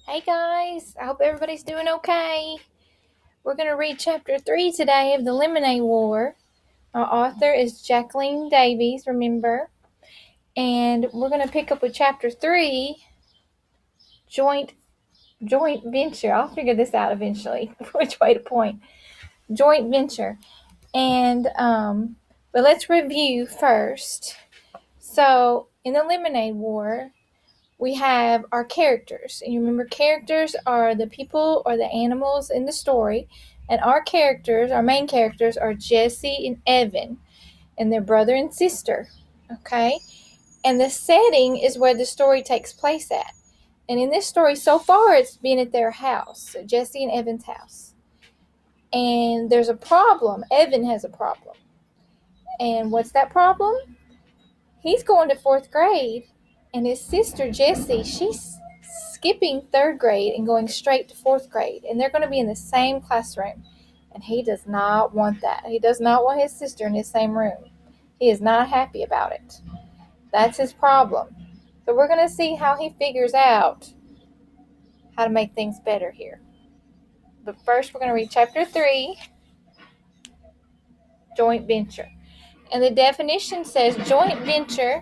Hey guys, I hope everybody's doing okay. We're going to read chapter 3 today of The Lemonade War. Our author is Jacqueline Davies, remember? And we're going to pick up with chapter 3, Joint Venture. I'll figure this out eventually, which way to point. Joint Venture. But let's review first. So, in The Lemonade War, we have our characters. And you remember, characters are the people or the animals in the story. And our main characters, are Jesse and Evan, and their brother and sister. Okay? And the setting is where the story takes place at. And in this story, so far, it's been at their house, so Jesse and Evan's house. And there's a problem. Evan has a problem. And what's that problem? He's going to 4th grade, and his sister Jessie, she's skipping 3rd grade and going straight to 4th grade, and they're going to be in the same classroom. And he does not want that. He does not want his sister in his same room. He is not happy about it. That's his problem. So we're going to see how he figures out how to make things better here. But first, we're going to read chapter 3, Joint Venture. And the definition says joint venture.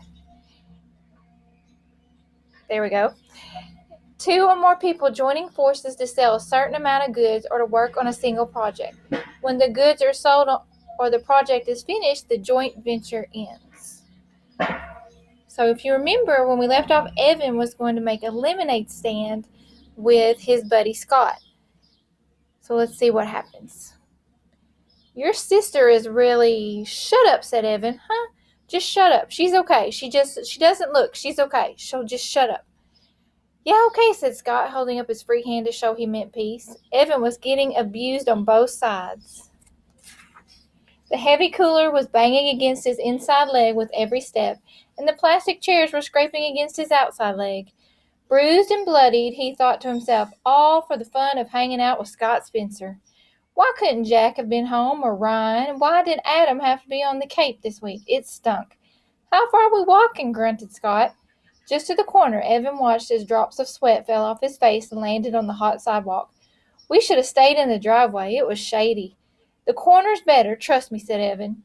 There we go. 2 or more people joining forces to sell a certain amount of goods or to work on a single project. When the goods are sold or the project is finished, the joint venture ends. So if you remember, when we left off, Evan was going to make a lemonade stand with his buddy Scott. So let's see what happens. Your sister is really... Shut up, said Evan. Huh? Just shut up. She's okay. She doesn't look. She's okay. She'll just shut up. Yeah, okay, said Scott, holding up his free hand to show he meant peace. Evan was getting abused on both sides. The heavy cooler was banging against his inside leg with every step, and the plastic chairs were scraping against his outside leg. Bruised and bloodied, he thought to himself, all for the fun of hanging out with Scott Spencer. Why couldn't Jack have been home, or Ryan? And why did Adam have to be on the Cape this week? It stunk. How far are we walking? Grunted Scott. Just to the corner. Evan watched as drops of sweat fell off his face and landed on the hot sidewalk. We should have stayed in the driveway. It was shady. The corner's better, trust me, said Evan.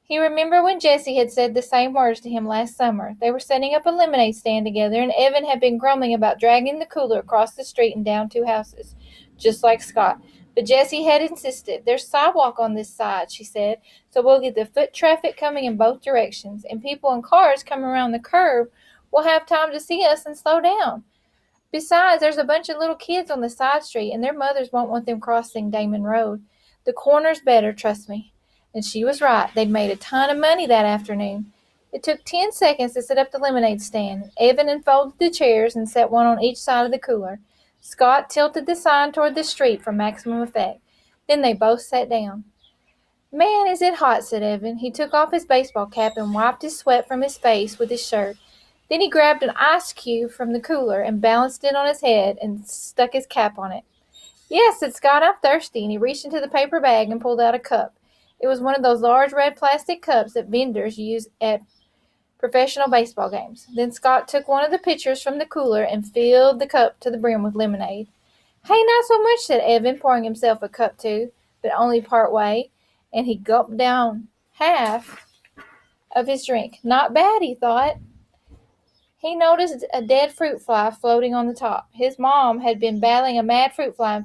He remembered when Jessie had said the same words to him last summer. They were setting up a lemonade stand together, and Evan had been grumbling about dragging the cooler across the street and down 2 houses, just like Scott. But Jessie had insisted. There's sidewalk on this side, she said, so we'll get the foot traffic coming in both directions, and people in cars coming around the curve will have time to see us and slow down. Besides, there's a bunch of little kids on the side street, and their mothers won't want them crossing Damon Road. The corner's better, trust me. And she was right. They'd made a ton of money that afternoon. It took 10 seconds to set up the lemonade stand. Evan unfolded the chairs and set one on each side of the cooler. Scott tilted the sign toward the street for maximum effect. Then they both sat down. Man, is it hot, said Evan. He took off his baseball cap and wiped his sweat from his face with his shirt. Then he grabbed an ice cube from the cooler and balanced it on his head and stuck his cap on it. Yes, said Scott, I'm thirsty, and he reached into the paper bag and pulled out a cup. It was one of those large red plastic cups that vendors use at professional baseball games. Then Scott took one of the pitchers from the cooler and filled the cup to the brim with lemonade. Hey, not so much, said Evan, pouring himself a cup too, but only part way, and he gulped down half of his drink. Not bad, he thought. He noticed a dead fruit fly floating on the top. His mom had been battling a mad fruit fly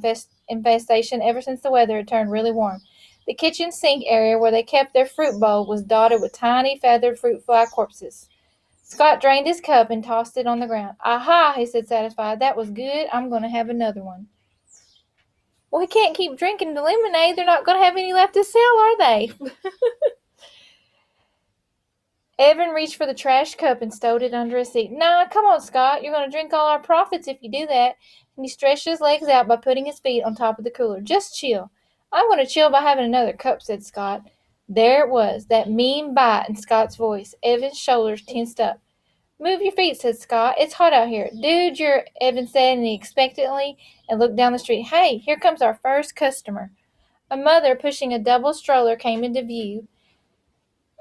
infestation ever since the weather had turned really warm. The kitchen sink area where they kept their fruit bowl was dotted with tiny feathered fruit fly corpses. Scott drained his cup and tossed it on the ground. Aha, he said, satisfied. That was good. I'm going to have another one. Well, he can't keep drinking the lemonade. They're not going to have any left to sell, are they? Evan reached for the trash cup and stowed it under his seat. Nah, come on, Scott. You're going to drink all our profits if you do that. And he stretched his legs out by putting his feet on top of the cooler. Just chill. I'm going to chill by having another cup, said Scott. There it was, that mean bite in Scott's voice. Evan's shoulders tensed up. Move your feet, said Scott. It's hot out here. Dude, Evan said expectantly and looked down the street. Hey, here comes our first customer. A mother pushing a double stroller came into view.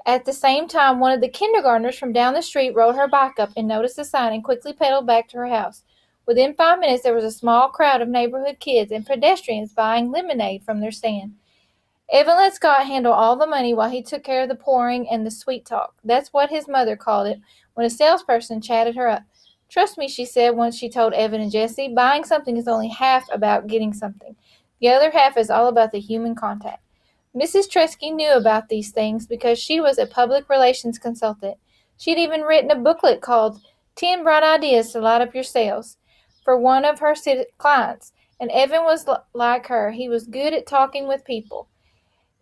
At the same time, one of the kindergartners from down the street rode her bike up and noticed the sign and quickly pedaled back to her house. Within 5 minutes, there was a small crowd of neighborhood kids and pedestrians buying lemonade from their stand. Evan let Scott handle all the money while he took care of the pouring and the sweet talk. That's what his mother called it when a salesperson chatted her up. Trust me, she said once she told Evan and Jesse, buying something is only half about getting something. The other half is all about the human contact. Mrs. Tresky knew about these things because she was a public relations consultant. She'd even written a booklet called 10 Bright Ideas to Light Up Your Sales for one of her clients, and Evan was like her. He was good at talking with people,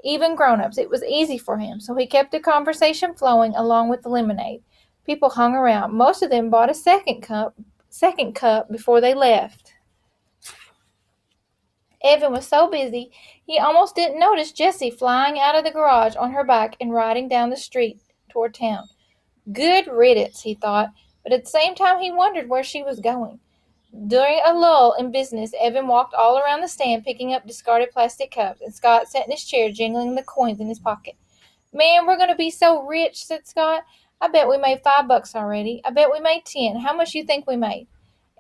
even grown-ups. It was easy for him, so he kept the conversation flowing along with the lemonade. People hung around. Most of them bought a second cup before they left. Evan was so busy he almost didn't notice Jessie flying out of the garage on her bike and riding down the street toward town. Good riddance, he thought, but at the same time he wondered where she was going. During a lull in business, Evan walked all around the stand picking up discarded plastic cups, and Scott sat in his chair jingling the coins in his pocket. Man, we're going to be so rich, said Scott. I bet we made $5 already. I bet we made 10. How much you think we made?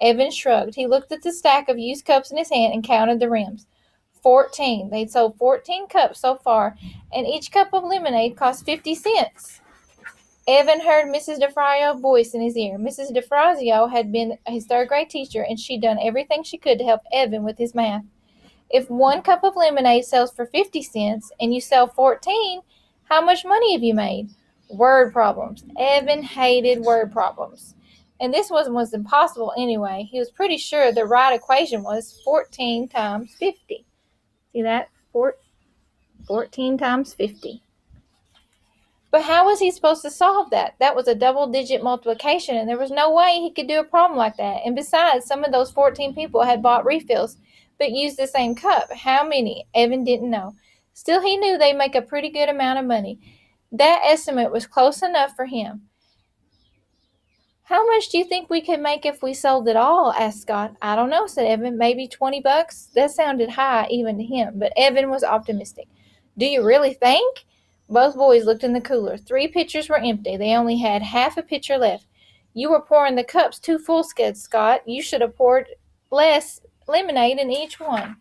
Evan shrugged. He looked at the stack of used cups in his hand and counted the rims. 14. They'd sold 14 cups so far, and each cup of lemonade cost 50 cents. Evan heard Mrs. DeFrazio's voice in his ear. Mrs. DeFrazio had been his third-grade teacher, and she'd done everything she could to help Evan with his math. If one cup of lemonade sells for 50 cents and you sell 14, how much money have you made? Word problems. Evan hated word problems. And this one was impossible anyway. He was pretty sure the right equation was 14 times 50. See that? 14 times 50. But how was he supposed to solve that? That was a double-digit multiplication, and there was no way he could do a problem like that. And besides, some of those 14 people had bought refills, but used the same cup. How many? Evan didn't know. Still, he knew they'd make a pretty good amount of money. That estimate was close enough for him. How much do you think we could make if we sold it all? Asked Scott. I don't know, said Evan. Maybe $20? That sounded high even to him, but Evan was optimistic. Do you really think? Both boys looked in the cooler. 3 pitchers were empty. They only had half a pitcher left. You were pouring the cups too full, said Scott. You should have poured less lemonade in each one.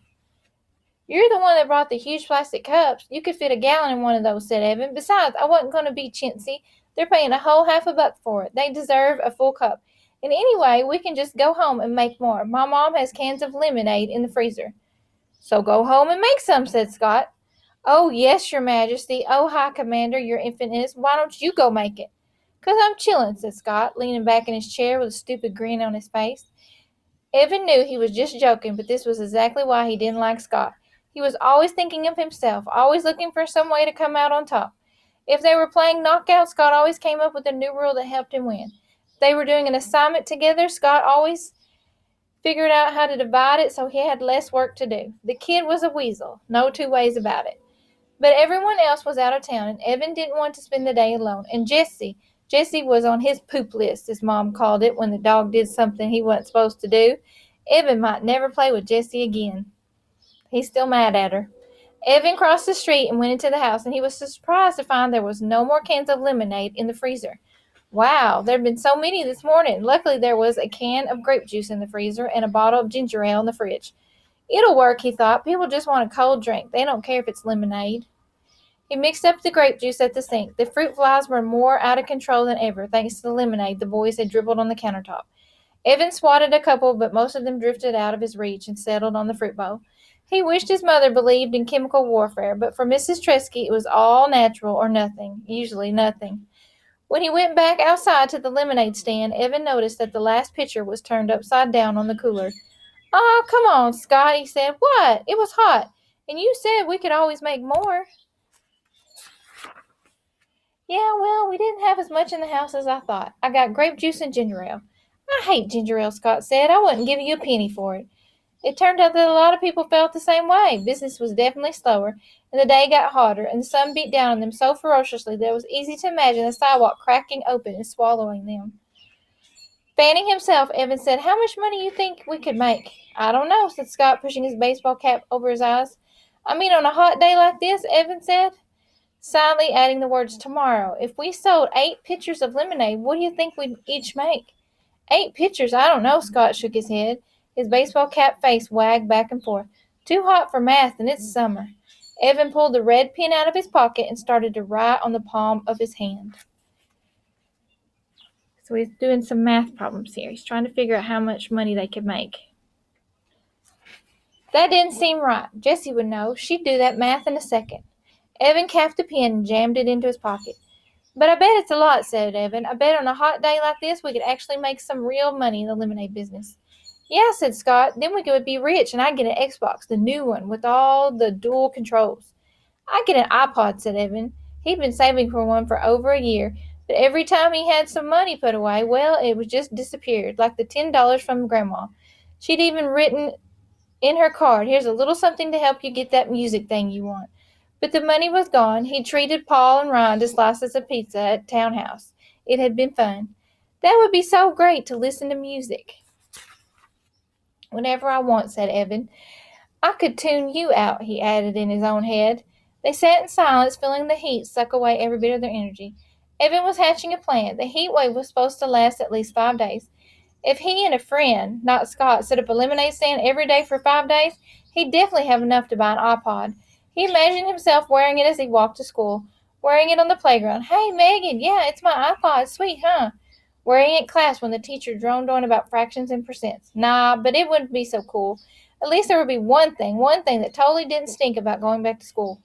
You're the one that brought the huge plastic cups. You could fit a gallon in one of those, said Evan. Besides, I wasn't going to be chintzy. They're paying a whole half a buck for it. They deserve a full cup. And anyway, we can just go home and make more. My mom has cans of lemonade in the freezer. So go home and make some, said Scott. Oh, yes, your majesty. Oh, high commander, your infiniteness. Why don't you go make it? 'Cause I'm chillin', said Scott, leaning back in his chair with a stupid grin on his face. Evan knew he was just joking, but this was exactly why he didn't like Scott. He was always thinking of himself, always looking for some way to come out on top. If they were playing knockout, Scott always came up with a new rule that helped him win. If they were doing an assignment together, Scott always figured out how to divide it so he had less work to do. The kid was a weasel, no 2 ways about it. But everyone else was out of town, and Evan didn't want to spend the day alone. And Jesse was on his poop list, his mom called it, when the dog did something he wasn't supposed to do. Evan might never play with Jesse again. He's still mad at her. Evan crossed the street and went into the house, and he was surprised to find there was no more cans of lemonade in the freezer. Wow, there had been so many this morning. Luckily, there was a can of grape juice in the freezer and a bottle of ginger ale in the fridge. It'll work, he thought. People just want a cold drink. They don't care if it's lemonade. He mixed up the grape juice at the sink. The fruit flies were more out of control than ever, thanks to the lemonade the boys had dribbled on the countertop. Evan swatted a couple, but most of them drifted out of his reach and settled on the fruit bowl. He wished his mother believed in chemical warfare, but for Mrs. Tresky it was all natural or nothing, usually nothing. When he went back outside to the lemonade stand, Evan noticed that the last pitcher was turned upside down on the cooler. Oh, come on, Scott, he said. What? It was hot. And you said we could always make more. Yeah, well, we didn't have as much in the house as I thought. I got grape juice and ginger ale. I hate ginger ale, Scott said. I wouldn't give you a penny for it. It turned out that a lot of people felt the same way. Business was definitely slower, and the day got hotter, and the sun beat down on them so ferociously that it was easy to imagine the sidewalk cracking open and swallowing them. Fanning himself, Evan said, How much money you think we could make? I don't know, said Scott, pushing his baseball cap over his eyes. I mean, on a hot day like this, Evan said, silently adding the words tomorrow. If we sold 8 pitchers of lemonade, what do you think we'd each make? 8 pitchers, I don't know, Scott shook his head. His baseball cap face wagged back and forth. Too hot for math, and it's summer. Evan pulled the red pen out of his pocket and started to write on the palm of his hand. So he's doing some math problems here. He's trying to figure out how much money they could make. That didn't seem right. Jessie would know. She'd do that math in a second. Evan capped the pen and jammed it into his pocket. But I bet it's a lot, said Evan. I bet on a hot day like this we could actually make some real money in the lemonade business. Yeah, said Scott. Then we could be rich and I'd get an Xbox, the new one, with all the dual controls. I'd get an iPod, said Evan. He'd been saving for one for over a year, but every time he had some money put away, well, it would just disappeared, like the $10 from Grandma. She'd even written in her card, here's a little something to help you get that music thing you want. But the money was gone. He treated Paul and Ryan to slices of pizza at Townhouse. It had been fun. That would be so great to listen to music. Whenever I want, said Evan. I could tune you out, he added in his own head. They sat in silence, feeling the heat suck away every bit of their energy. Evan was hatching a plan. The heat wave was supposed to last at least 5 days. If he and a friend, not Scott, set up a lemonade stand every day for 5 days, he'd definitely have enough to buy an iPod. He imagined himself wearing it as he walked to school, wearing it on the playground. Hey, Megan, yeah, it's my iPod. Sweet, huh? Wearing it in class when the teacher droned on about fractions and percents. Nah, but it wouldn't be so cool. At least there would be one thing that totally didn't stink about going back to school.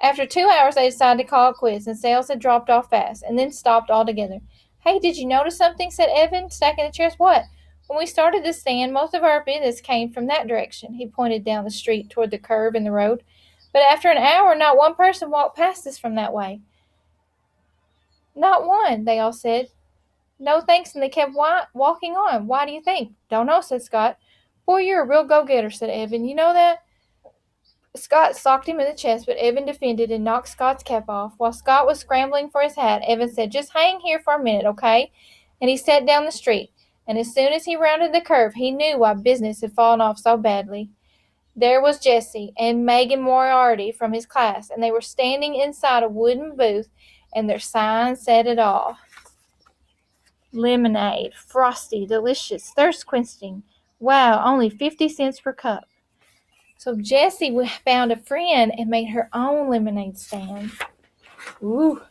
After 2 hours, they decided to call it quits, and sales had dropped off fast, and then stopped altogether. Hey, did you notice something? Said Evan, stacking the chairs. What? When we started this stand, most of our business came from that direction. He pointed down the street toward the curve in the road. But after an hour, not one person walked past us from that way. Not one, they all said. No thanks, and they kept walking on. Why do you think? Don't know, said Scott. Boy, you're a real go-getter, said Evan. You know that? Scott socked him in the chest, but Evan defended and knocked Scott's cap off. While Scott was scrambling for his hat, Evan said, just hang here for a minute, okay? And he sat down the street. And as soon as he rounded the curve, he knew why business had fallen off so badly. There was Jessie and Megan Moriarty from his class, and they were standing inside a wooden booth, and their sign said it all. Lemonade, frosty, delicious, thirst-quenching. Wow, only 50 cents per cup. So Jessie found a friend and made her own lemonade stand. Ooh.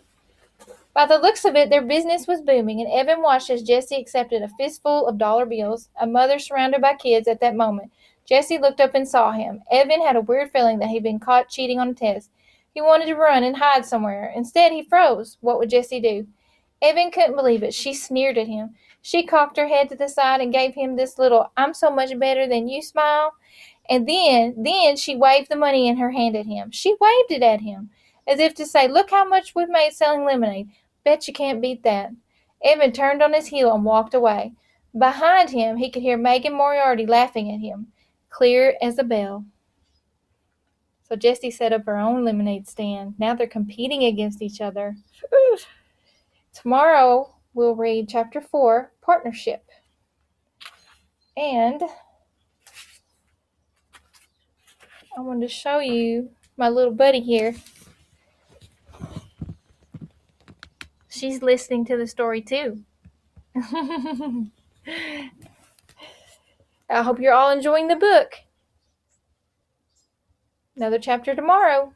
By the looks of it, their business was booming, and Evan watched as Jessie accepted a fistful of dollar bills, a mother surrounded by kids at that moment. Jessie looked up and saw him. Evan had a weird feeling that he'd been caught cheating on a test. He wanted to run and hide somewhere. Instead, he froze. What would Jessie do? Evan couldn't believe it. She sneered at him. She cocked her head to the side and gave him this little, I'm so much better than you smile. And then she waved the money in her hand at him. She waved it at him, as if to say, look how much we've made selling lemonade. Bet you can't beat that. Evan turned on his heel and walked away. Behind him, he could hear Megan Moriarty laughing at him, clear as a bell. So Jessie set up her own lemonade stand. Now they're competing against each other. Oof. Tomorrow, we'll read Chapter 4, Partnership. And I wanted to show you my little buddy here. She's listening to the story too. I hope you're all enjoying the book. Another chapter tomorrow.